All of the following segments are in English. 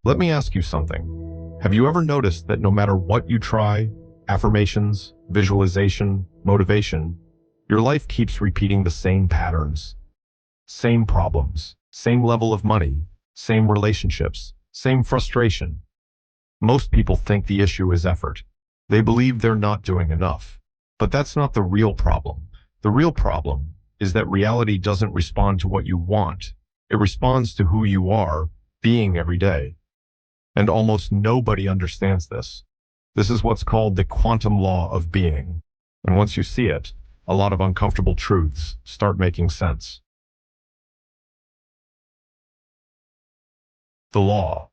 Let me ask you something. Have you ever noticed that no matter what you try, affirmations, visualization, motivation, your life keeps repeating the same patterns, same problems, same level of money, same relationships, same frustration? Most people think the issue is effort. They believe they're not doing enough. But that's not the real problem. The real problem is that reality doesn't respond to what you want. It responds to who you are being every day. And almost nobody understands this. This is what's called the quantum law of being. And once you see it, a lot of uncomfortable truths start making sense. The law.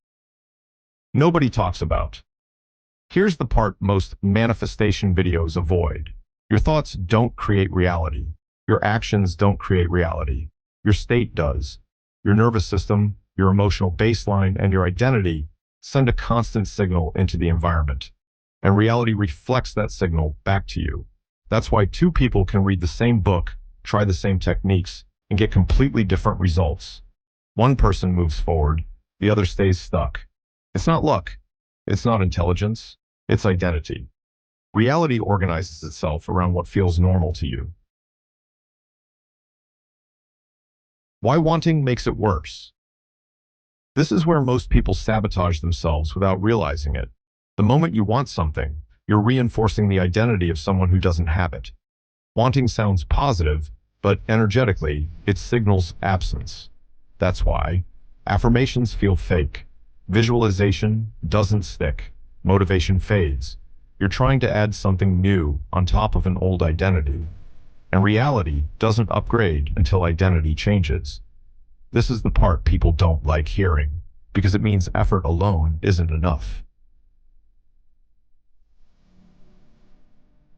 Nobody talks about. Here's the part most manifestation videos avoid. Your thoughts don't create reality. Your actions don't create reality. Your state does. Your nervous system, your emotional baseline, and your identity send a constant signal into the environment. And reality reflects that signal back to you. That's why two people can read the same book, try the same techniques, and get completely different results. One person moves forward, the other stays stuck. It's not luck. It's not intelligence. It's identity. Reality organizes itself around what feels normal to you. Why wanting makes it worse. This is where most people sabotage themselves without realizing it. The moment you want something, you're reinforcing the identity of someone who doesn't have it. Wanting sounds positive, but energetically, it signals absence. That's why affirmations feel fake. Visualization doesn't stick. Motivation fades. You're trying to add something new on top of an old identity. And reality doesn't upgrade until identity changes. This is the part people don't like hearing, because it means effort alone isn't enough.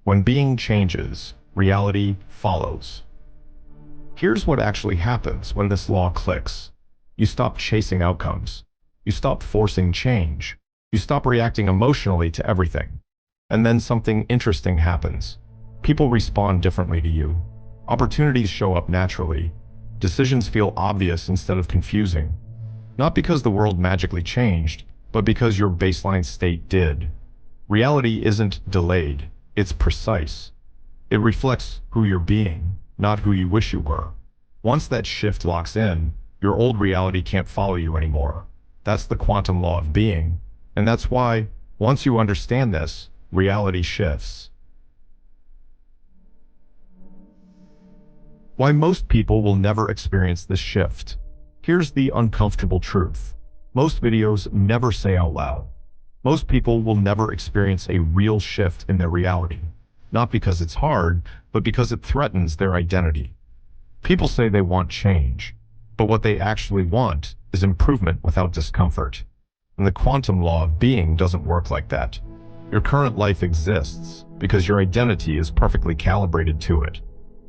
When being changes, reality follows. Here's what actually happens when this law clicks. You stop chasing outcomes. You stop forcing change. You stop reacting emotionally to everything. And then something interesting happens. People respond differently to you. Opportunities show up naturally. Decisions feel obvious instead of confusing. Not because the world magically changed, but because your baseline state did. Reality isn't delayed, it's precise. It reflects who you're being, not who you wish you were. Once that shift locks in, your old reality can't follow you anymore. That's the quantum law of being. And that's why, once you understand this, reality shifts. Why most people will never experience this shift. Here's the uncomfortable truth. Most videos never say out loud. Most people will never experience a real shift in their reality. Not because it's hard, but because it threatens their identity. People say they want change, but what they actually want is improvement without discomfort. And the quantum law of being doesn't work like that. Your current life exists because your identity is perfectly calibrated to it.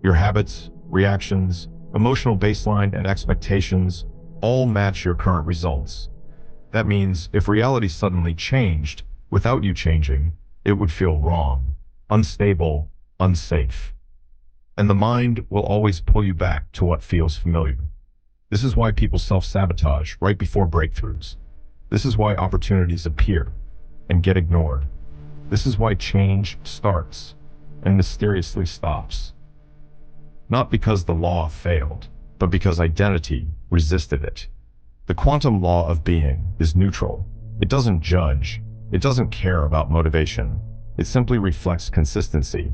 Your habits, reactions, emotional baseline, and expectations all match your current results. That means if reality suddenly changed without you changing, it would feel wrong, unstable, unsafe. And the mind will always pull you back to what feels familiar. This is why people self-sabotage right before breakthroughs. This is why opportunities appear and get ignored. This is why change starts and mysteriously stops. Not because the law failed, but because identity resisted it. The quantum law of being is neutral. It doesn't judge. It doesn't care about motivation. It simply reflects consistency.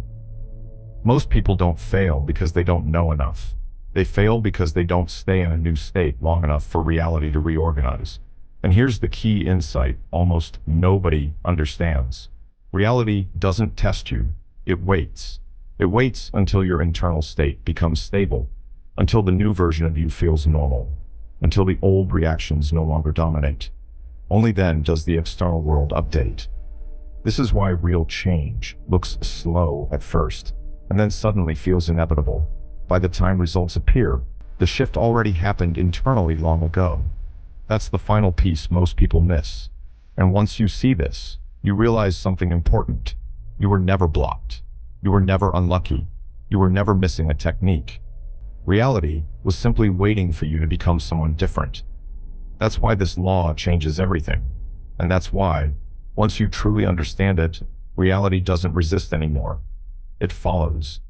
Most people don't fail because they don't know enough. They fail because they don't stay in a new state long enough for reality to reorganize. And here's the key insight almost nobody understands. Reality doesn't test you. It waits. It waits until your internal state becomes stable, until the new version of you feels normal, until the old reactions no longer dominate. Only then does the external world update. This is why real change looks slow at first, and then suddenly feels inevitable. By the time results appear, the shift already happened internally long ago. That's the final piece most people miss. And once you see this, you realize something important. You were never blocked. You were never unlucky. You were never missing a technique. Reality was simply waiting for you to become someone different. That's why this law changes everything. And that's why, once you truly understand it, reality doesn't resist anymore. It follows.